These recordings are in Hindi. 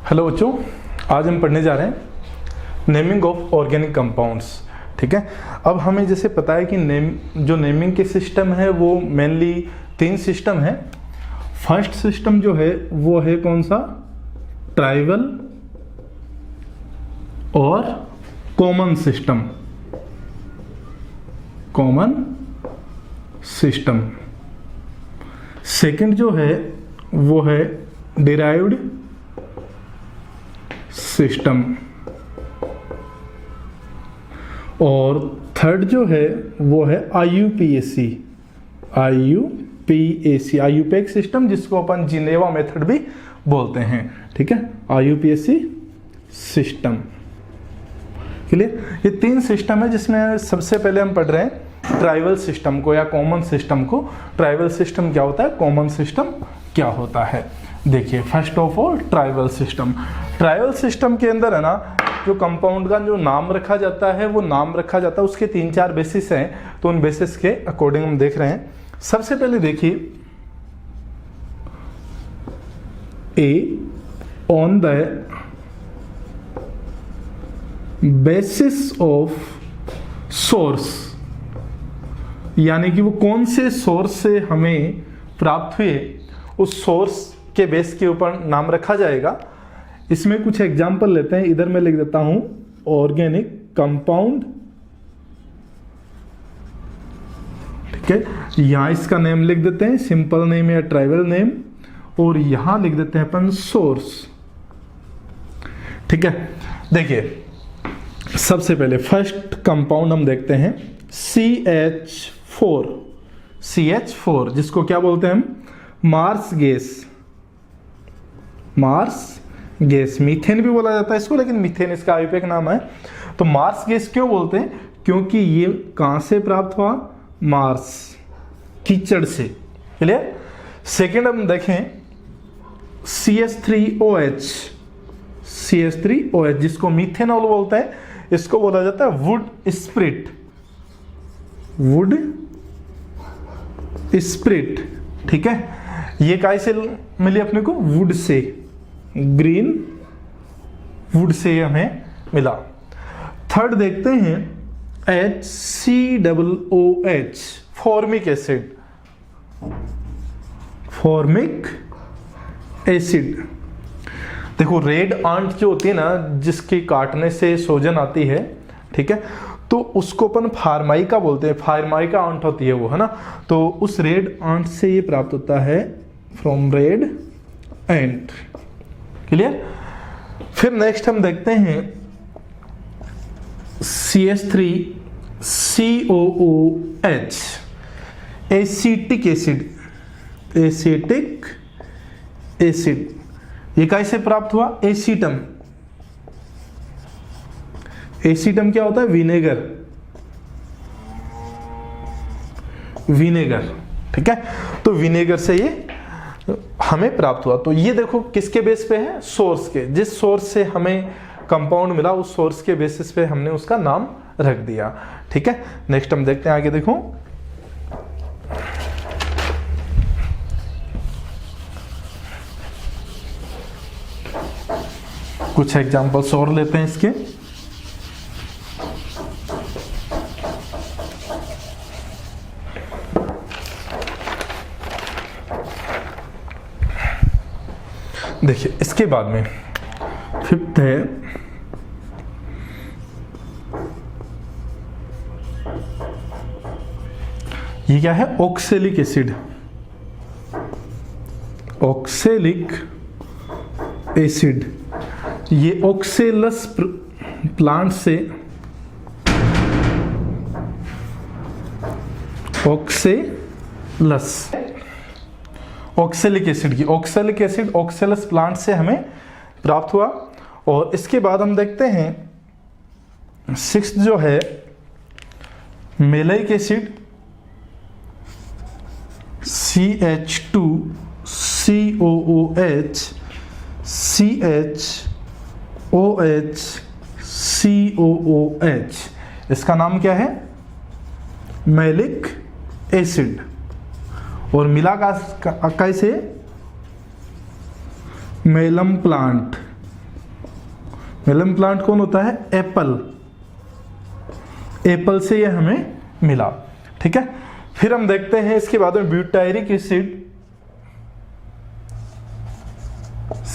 हेलो बच्चों, आज हम पढ़ने जा रहे हैं नेमिंग ऑफ ऑर्गेनिक कंपाउंड्स। ठीक है। अब हमें जैसे पता है कि नेमिंग के सिस्टम है वो मेनली 3 सिस्टम है। फर्स्ट सिस्टम जो है वो है कौन सा, ट्राइबल और कॉमन सिस्टम। सेकंड जो है वो है डिराइव्ड सिस्टम और थर्ड जो है वो है आईयूपीएसी आईयूपैक सिस्टम, जिसको अपन जिनेवा मेथड भी बोलते हैं। ठीक है, आईयूपीएसी सिस्टम। क्लियर। ये 3 सिस्टम है जिसमें सबसे पहले हम पढ़ रहे हैं ट्राइबल सिस्टम को या कॉमन सिस्टम को। ट्राइबल सिस्टम क्या होता है, कॉमन सिस्टम क्या होता है। देखिए, first of all tribal system. Tribal system के अंदर है ना, जो कंपाउंड का जो नाम रखा जाता है वो नाम रखा जाता है, उसके 3-4 बेसिस हैं। तो उन बेसिस के अकॉर्डिंग हम देख रहे हैं। सबसे पहले देखिए, A on the basis of source, यानी कि वो कौन से सोर्स से हमें प्राप्त हुए, उस सोर्स के बेस के ऊपर नाम रखा जाएगा। इसमें कुछ एग्जाम्पल लेते हैं। इधर मैं लिख देता हूं ऑर्गेनिक कंपाउंड। ठीक है, यहां इसका नेम लिख देते हैं, सिंपल नेम या ट्राइबल नेम, और यहां लिख देते हैं अपन सोर्स। ठीक है, देखिए सबसे पहले फर्स्ट कंपाउंड हम देखते हैं CH4, जिसको क्या बोलते हैं हम, मार्स गैस। मीथेन भी बोला जाता है इसको, लेकिन मीथेन इसका आईयूपैक नाम है। तो मार्स गैस क्यों बोलते हैं, क्योंकि ये कहां से प्राप्त हुआ, मार्स, कीचड़ से। क्लियर। सेकेंड हम देखें CH3OH, जिसको मीथेनॉल बोलते हैं, इसको बोला जाता है वुड स्प्रिट। ठीक है, ये काय से मिली अपने को, would say, green would say हमें मिला। थर्ड देखते हैं HCOOH, फॉर्मिक एसिड। देखो, रेड आंट जो होती है ना, जिसके काटने से सोजन आती है, ठीक है, तो उसको अपन फार्माइका बोलते हैं। फार्माइका आंट होती है वो, है ना। तो उस रेड आंट से ये प्राप्त होता है, फ्रॉम रेड एंट। क्लियर। फिर नेक्स्ट हम देखते हैं CH3COOH, एसिटिक एसिड। ये कैसे प्राप्त हुआ, एसीटम क्या होता है, विनेगर। ठीक है, तो विनेगर से ये हमें प्राप्त हुआ। तो ये देखो किसके बेस पे है, सोर्स के। जिस सोर्स से हमें कंपाउंड मिला, उस सोर्स के बेसिस पे हमने उसका नाम रख दिया। ठीक है, नेक्स्ट हम देखते हैं आगे। देखो, कुछ एग्जांपल्स और लेते हैं इसके। देखिए, इसके बाद में फिफ्थ है ये क्या है, ऑक्सैलिक एसिड। ये ऑक्सेलस प्लांट से, ऑक्सैलिक एसिड ऑक्सेलस प्लांट से हमें प्राप्त हुआ। और इसके बाद हम देखते हैं 6th जो है मेलाइक एसिड, CH2COOH, इसका नाम क्या है, मैलिक एसिड। और मिला कैसे, मेलम प्लांट मिलन प्लांट कौन होता है? एप्पल, एप्पल से ये हमें मिला, ठीक है। फिर हम देखते हैं इसके बाद में butyric acid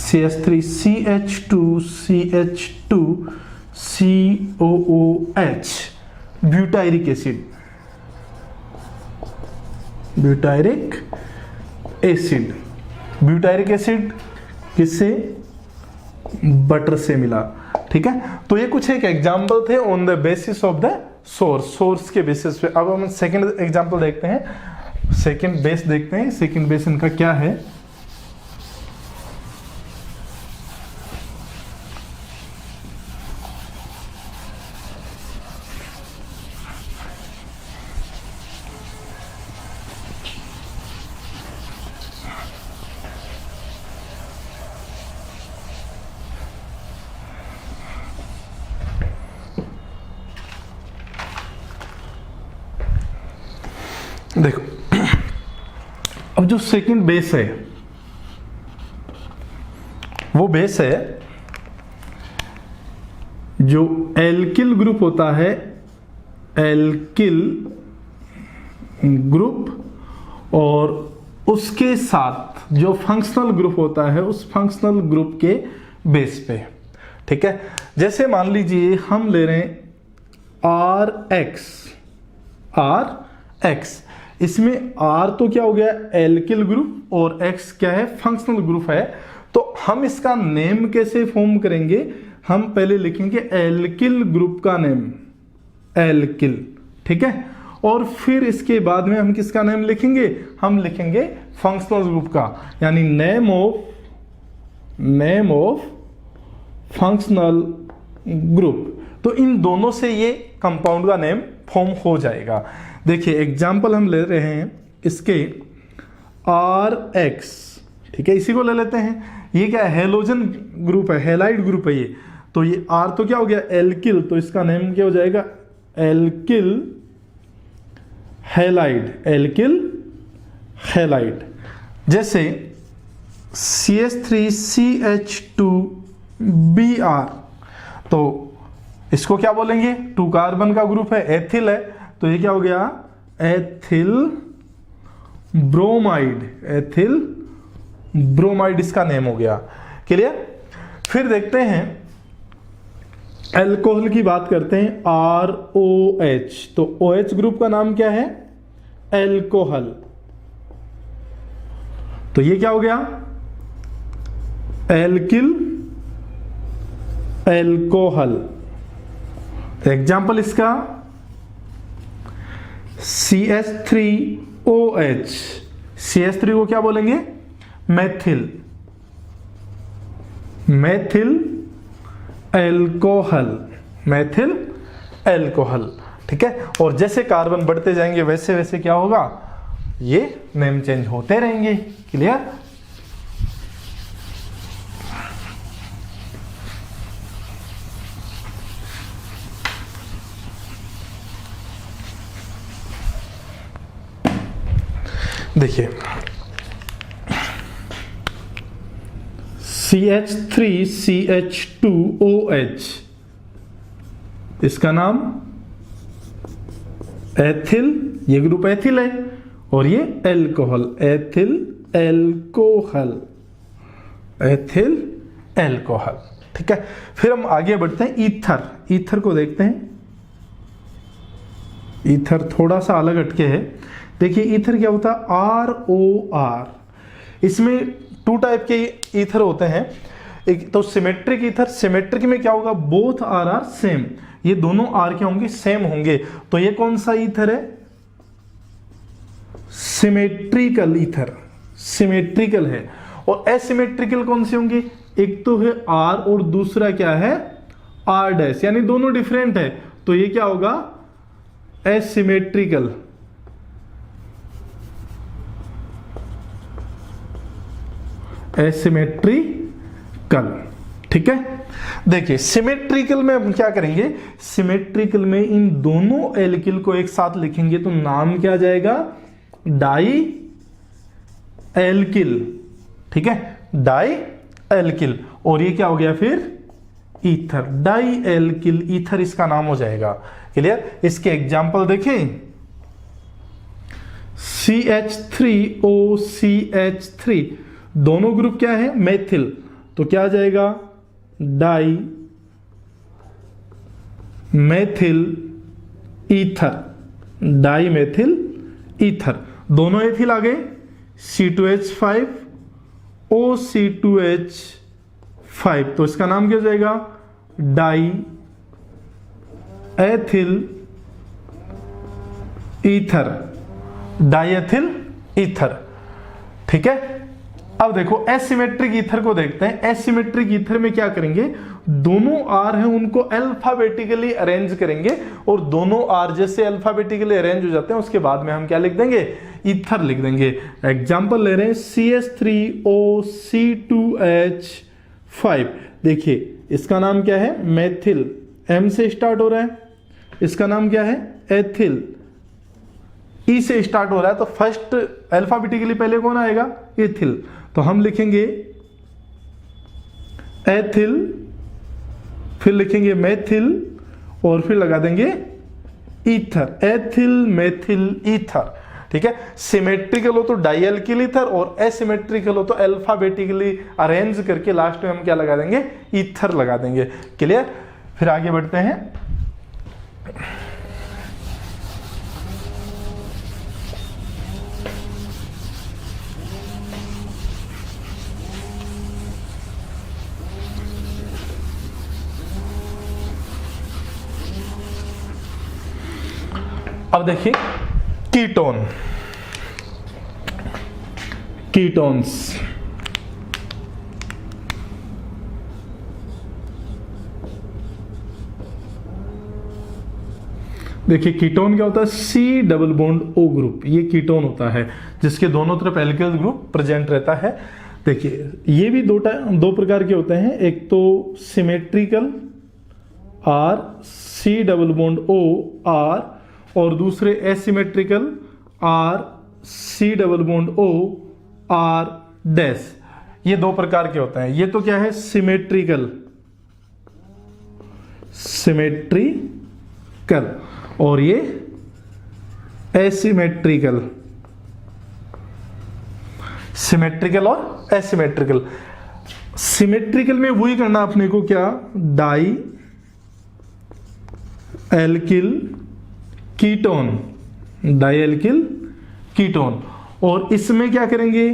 CH3CH2CH2 COOH, butyric acid, butyric acid, butyric acid किससे? बटर से मिला, ठीक है। तो ये कुछ एक एग्जाम्पल थे on the basis of the source के बेसिस पे। अब हम सेकंड एग्जाम्पल देखते हैं, सेकंड बेस देखते हैं। सेकंड बेस इनका क्या है? देखो, अब जो सेकंड बेस है वो बेस है जो एल्किल ग्रुप होता है, एल्किल ग्रुप, और उसके साथ जो फंक्शनल ग्रुप होता है उस फंक्शनल ग्रुप के बेस पे, ठीक है। जैसे मान लीजिए हम ले रहे हैं RX, इसमें R तो क्या हो गया? एल्किल ग्रुप, और X क्या है? फंक्शनल ग्रुप है। तो हम इसका नेम कैसे फॉर्म करेंगे? हम पहले लिखेंगे एल्किल ग्रुप का नेम, एल्किल, ठीक है। और फिर इसके बाद में हम किसका नेम लिखेंगे? हम लिखेंगे फंक्शनल ग्रुप का, यानी नेम ऑफ फंक्शनल ग्रुप। तो इन दोनों से ये कंपाउंड का नेम फॉर्म हो जाएगा। देखिए एग्जाम्पल हम ले रहे हैं इसके RX, ठीक है, इसी को ले लेते हैं। ये क्या है? हेलोजन ग्रुप है, हेलाइड ग्रुप है ये। तो ये R तो क्या हो गया? एल्किल, तो इसका नेम क्या हो जाएगा? Alkyl halide, alkyl halide. जैसे CH3CH2Br, तो इसको क्या बोलेंगे? 2 कार्बन का ग्रुप है, एथिल है, तो ये क्या हो गया? एथिल ब्रोमाइड, एथिल ब्रोमाइड इसका नेम हो गया। क्लियर? फिर देखते हैं अल्कोहल की बात करते हैं, ROH, तो OH ग्रुप का नाम क्या है? अल्कोहल, तो ये क्या हो गया? Alkyl alcohol. एग्जाम्पल इसका CH3OH, CH3 को क्या बोलेंगे? मैथिल, मैथिल अल्कोहल, मैथिल अल्कोहल, ठीक है। और जैसे कार्बन बढ़ते जाएंगे वैसे वैसे क्या होगा? ये नेम चेंज होते रहेंगे। क्लियर? देखिए CH3CH2OH, इसका नाम एथिल, ये ग्रुप एथिल है, और ये alcohol, ethyl alcohol, ethyl alcohol, ठीक है। फिर हम आगे बढ़ते हैं ईथर, ईथर को देखते हैं। ईथर थोड़ा सा अलग हटके है। देखिए ईथर क्या होता है? ROR, इसमें 2 टाइप के ईथर होते हैं। एक तो सिमेट्रिक ईथर, सिमेट्रिक में क्या होगा? बोथ आर सेम, ये दोनों आर क्या होंगे? सेम होंगे। तो ये कौन सा ईथर है? सिमेट्रिकल ईथर, सिमेट्रिकल है। और एसिमेट्रिकल कौन से होंगे? एक तो है आर और दूसरा क्या है? आर डैश, यानी दोनों डिफरेंट है। तो ये क्या होगा? एसिमेट्रिकल, एसिमेट्रिकल, ठीक है। देखिए सिमेट्रिकल में हम क्या करेंगे? सिमेट्रिकल में इन दोनों एल्किल को एक साथ लिखेंगे तो नाम क्या आ जाएगा? डाई एल्किल, ठीक है, डाई एल्किल। और ये क्या हो गया फिर? ईथर, डाई एल्किल ईथर इसका नाम हो जाएगा। क्लियर? इसके एग्जाम्पल देखें, CH3OCH3 दोनों ग्रुप क्या है? मेथिल, तो क्या आ जाएगा? Dimethyl ether, dimethyl ether. दोनों एथिल आ गए, C2H5 OC2H5, तो इसका नाम क्या हो जाएगा? Diethyl ether, diethyl ether. ठीक है, अब देखो एसिमेट्रिक ईथर को देखते हैं। एसिमेट्रिक ईथर में क्या करेंगे? दोनों आर हैं उनको अल्फाबेटिकली अरेंज करेंगे, और दोनों आर जैसे अल्फाबेटिकली अरेंज हो जाते हैं उसके बाद में हम क्या लिख देंगे? ईथर लिख देंगे। एग्जांपल ले रहे हैं, CH3OC2H5। देखिए इसका नाम क्या है? मेथिल, M से स्टार्ट हो रहा है। इसका नाम क्या है? एथिल, ई से स्टार्ट हो रहा है, तो फर्स्ट अल्फाबेटिकली पहले कौन आएगा? एथिल। तो हम लिखेंगे एथिल, फिर लिखेंगे मेथिल, और फिर लगा देंगे ईथर, एथिल मेथिल ईथर। ठीक है, सिमेट्रिकल हो तो डाइएल्किल ईथर, और एसिमेट्रिकल हो तो अल्फाबेटिकली अरेंज करके लास्ट में हम क्या लगा देंगे? ईथर लगा देंगे। क्लियर? फिर आगे बढ़ते हैं। अब देखिए कीटोन, कीटोन्स। देखिए कीटोन क्या होता है? C double bond O group, ये कीटोन होता है जिसके दोनों तरफ एल्किल ग्रुप प्रेजेंट रहता है। देखिए ये भी दो प्रकार के होते हैं, एक तो symmetrical R, C double bond O R, और दूसरे asymmetrical R, C double bond O R dash. ये दो प्रकार के होते हैं। ये तो क्या है? सिमेट्रिकल, सिमेट्रिकल, और ये एसिमेट्रिकल, सिमेट्रिकल और एसिमेट्रिकल। सिमेट्रिकल में वही करना अपने को, क्या? Dialkyl ketone, dialkyl ketone. और इसमें क्या करेंगे?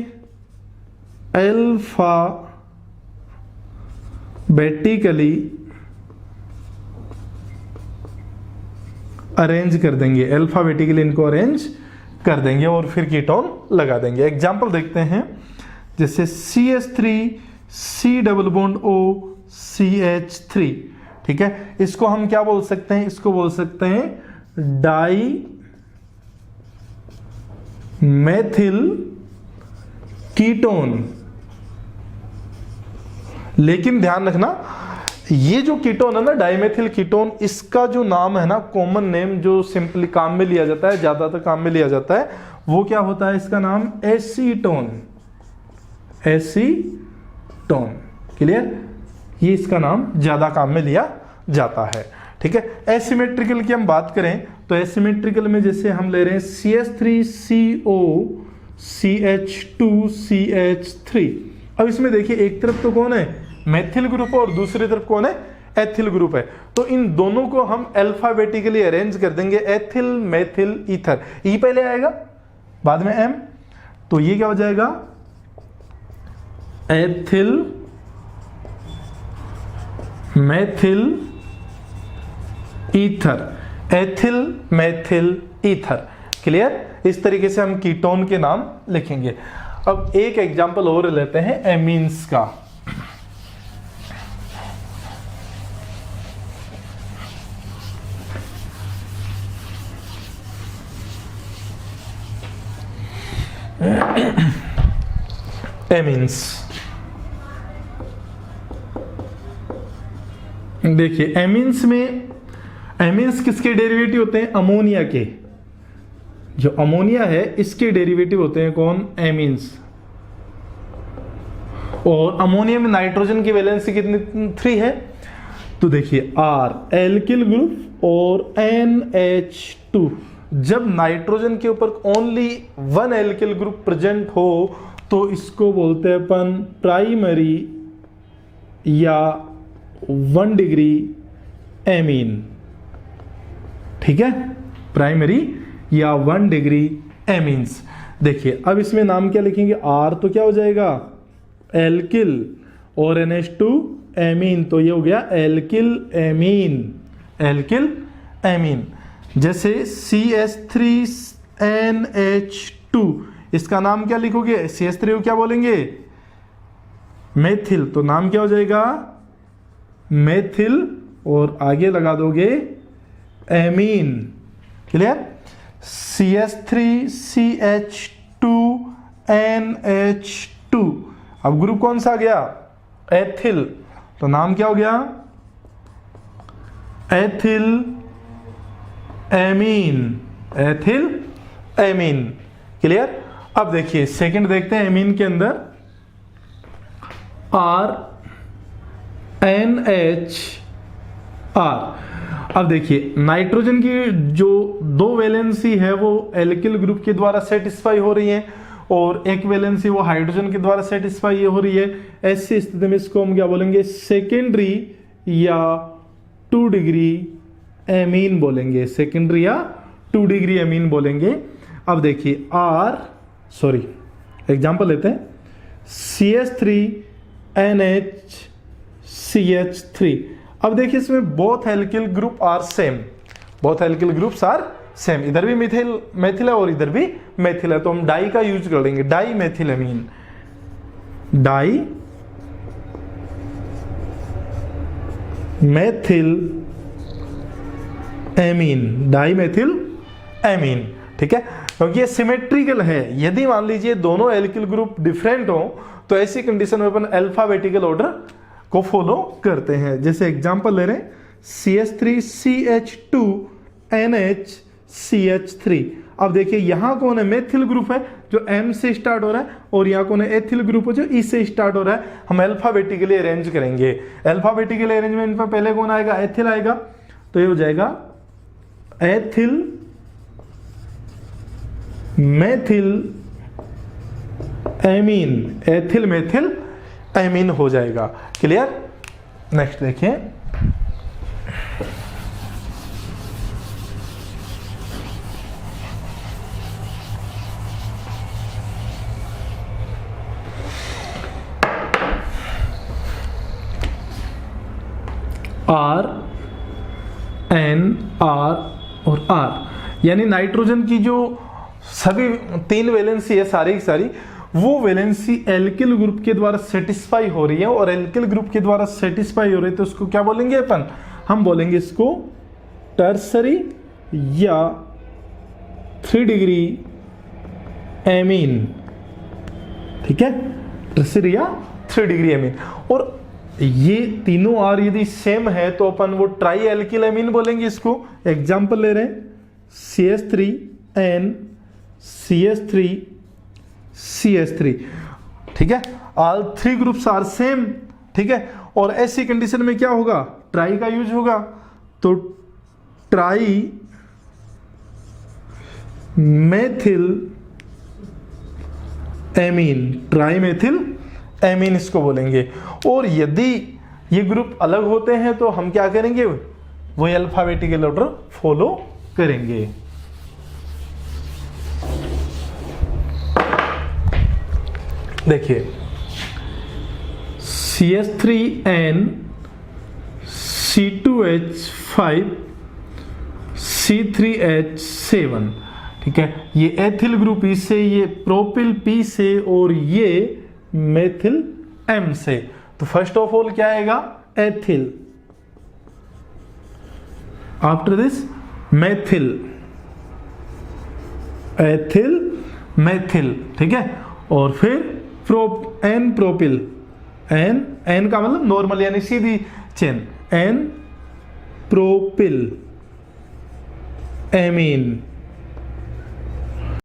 अल्फाबेटिकली अरेंज कर देंगे, अल्फाबेटिकली इनको अरेंज कर देंगे और फिर कीटोन लगा देंगे। एग्जाम्पल देखते हैं, जैसे CH3 C double bond O CH3। ठीक है, इसको हम क्या बोल सकते हैं? इसको बोल सकते हैं डाई मेथिल कीटोन। लेकिन ध्यान रखना, ये जो कीटोन है ना, डाइमेथिल कीटोन, इसका जो नाम है ना, कॉमन नेम जो सिंपली काम में लिया जाता है, ज्यादातर काम में लिया जाता है, वो क्या होता है? इसका नाम एसीटोन, एसीटोन। क्लियर? ये इसका नाम ज्यादा काम में लिया जाता है। ठीक है, एसिमेट्रिकल की हम बात करें तो एसिमेट्रिकल में जैसे हम ले रहे हैं CH3CO CH2 CH3। अब इसमें देखिए एक तरफ तो कौन है? मेथिल ग्रुप है, और दूसरी तरफ कौन है? एथिल ग्रुप है। तो इन दोनों को हम अल्फाबेटिकली अरेंज कर देंगे, एथिल मेथिल ईथर। ई पहले आएगा, बाद में M, तो ये क्या हो जाएगा? Ethyl methyl ether, ethyl methyl ether. Clear? इस तरीके से हम कीटोन के नाम लिखेंगे। अब एक एग्जांपल और लेते हैं एमीन्स का। एमीन्स, देखिए एमीन्स में, एमीन्स किसके डेरिवेटिव होते हैं? अमोनिया के। जो अमोनिया है इसके डेरिवेटिव होते हैं कौन? एमीन्स। और अमोनिया में नाइट्रोजन की वैलेंसी कितनी? 3 है। तो देखिए R एल्किल ग्रुप और NH2, जब नाइट्रोजन के ऊपर only one alkyl group present हो तो इसको बोलते हैं अपन प्राइमरी या 1 डिग्री एमीन। ठीक है, प्राइमरी या 1 डिग्री एमीन्स। देखिए अब इसमें नाम क्या लिखेंगे, R तो क्या हो जाएगा एल्किल और NH2 एमीन, तो ये हो गया एल्किल एमीन, एल्किल एमीन। जैसे CH3NH2, इसका नाम क्या लिखोगे, CH3 को क्या बोलेंगे मेथिल, तो नाम क्या हो जाएगा मेथिल और आगे लगा दोगे एमीन। क्लियर। CH3CH2NH2, अब ग्रुप कौन सा आ गया एथिल, तो नाम क्या हो गया ethyl amine, ethyl amine. Clear. अब देखिए सेकंड देखते हैं एमीन के अंदर RNHR। अब देखिए नाइट्रोजन की जो 2 वैलेंसी है वो एल्किल ग्रुप के द्वारा सेटिस्फाई हो रही है और एक वैलेंसी वो हाइड्रोजन के द्वारा सेटिस्फाई हो रही है। ऐसी स्थिति में इसको हम क्या बोलेंगे सेकेंडरी या 2 डिग्री एमीन बोलेंगे, सेकेंडरी या 2 डिग्री एमीन बोलेंगे। अब देखिए एग्जांपल लेते हैं CH3NHCH3। अब देखिए इसमें both alkyl group are same, both alkyl groups are same, इधर भी मेथिल है और इधर भी मेथिल है, तो हम डाई का यूज कर लेंगे, dimethyl amine, dimethyl amine, dimethyl amine. ठीक है, क्योंकि ये सिमेट्रिकल है। यदि मान लीजिए दोनों एल्किल ग्रुप डिफरेंट हो तो ऐसी कंडीशन में अपन अल्फाबेटिकल ऑर्डर को फॉलो करते हैं। जैसे एग्जांपल ले रहे हैं CH3CH2NHCH3। अब देखिए यहां कौन है मेथिल ग्रुप है जो M से स्टार्ट हो रहा है और यहां कौन है एथिल ग्रुप है जो E से स्टार्ट हो रहा है। हम अल्फाबेटिकली अरेंज करेंगे, अल्फाबेटिकली अरेंजमेंट में पहले कौन आएगा एथिल आएगा, तो ये हो जाएगा ethyl methyl amine, ethyl methyl amine हो जाएगा। क्लियर। नेक्स्ट देखिए RNR और R, यानी नाइट्रोजन की जो सभी 3 वैलेंसी है सारी की सारी, वो वैलेंसी एल्किल ग्रुप के द्वारा सेटिस्फाई हो रही है और एल्किल ग्रुप के द्वारा सेटिस्फाई हो रही है तो उसको क्या बोलेंगे अपन, हम बोलेंगे इसको टर्सरी या 3 डिग्री एमीन। ठीक है, टर्सरी या 3 डिग्री एमीन। और ये तीनों आर यदि सेम है तो अपन वो ट्राई एल्किल एमीन बोलेंगे इसको। एग्जांपल ले रहे हैं CH3NCH3CH3। ठीक है, ऑल 3 ग्रुप्स आर सेम। ठीक है, और ऐसी कंडीशन में क्या होगा, ट्राई का यूज होगा, तो try methyl amine, try methyl amine इसको बोलेंगे। और यदि ये ग्रुप अलग होते हैं तो हम क्या करेंगे, वही अल्फाबेटिकल ऑर्डर फॉलो करेंगे। देखिए CH3N C2H5 C3H7। ठीक है, ये एथिल ग्रुप ई से, ये प्रोपिल P से और ये मेथिल M से। तो फर्स्ट ऑफ ऑल क्या आएगा ethyl, after this methyl, ethyl methyl. ठीक है, और फिर एन प्रोपिल, एन का मतलब नॉर्मल यानी सीधी चेन, एन प्रोपिल एमीन।